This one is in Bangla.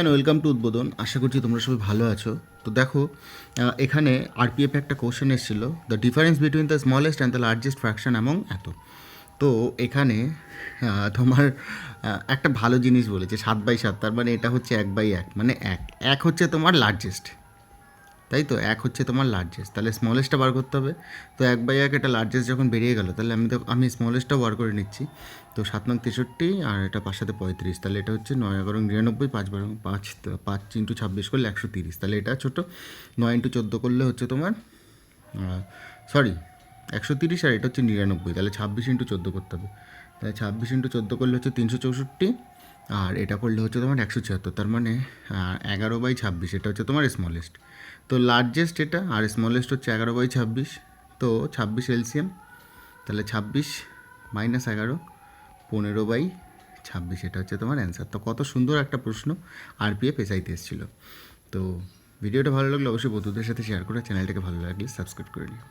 ওয়েলকাম টু উদ্বোধন। আশা করছি তোমরা সবাই ভালো আছো। তো দেখো, এখানে আরপিএফ একটা কোশ্চেন এসেছিল, the difference between the smallest and the largest fraction among এত। তো এখানে তোমার একটা ভালো জিনিস বলেছে 7/7, তার মানে এটা হচ্ছে 1/1, মানে এক এক হচ্ছে তোমার লার্জেস্ট, তাই তো এক হচ্ছে তোমার লার্জেস্ট, তাহলে স্মলেস্টটা বার করতে হবে। তো 1/1 এটা লার্জেস্ট যখন বেরিয়ে গেল, তাহলে আমি স্মলেস্টটা বার করে নিচ্ছি। তো 7 নং 63 আর এটা 5 7 35, তাহলে এটা হচ্ছে 9 11 99, 5 5 ইন্টু 26 করলে 130, তাহলে এটা ছোটো। 9 ইন্টু 14 করলে হচ্ছে তোমার সরি 130, আর এটা হচ্ছে 99, তাহলে 26 ইন্টু 14 করতে হবে। তাহলে 26 ইন্টু 14 করলে হচ্ছে 364, আর এটা করলে হচ্ছে তোমার 176, তার মানে 11/26, এটা হচ্ছে তোমার স্মলেস্ট। তো লার্জেস্ট এটা, আর স্মলেস্ট হচ্ছে 11/26, তো 26 এলসিএম, তাহলে 26 মাইনাস 11, 15/26, এটা হচ্ছে তোমার অ্যান্সার। তো কত সুন্দর একটা প্রশ্ন আরপিএফ এসআইতে এসেছিলো। তো ভিডিওটা ভালো লাগলে অবশ্যই বন্ধুদের সাথে শেয়ার করে, চ্যানেলটাকে ভালো লাগলে সাবস্ক্রাইব করে নিও।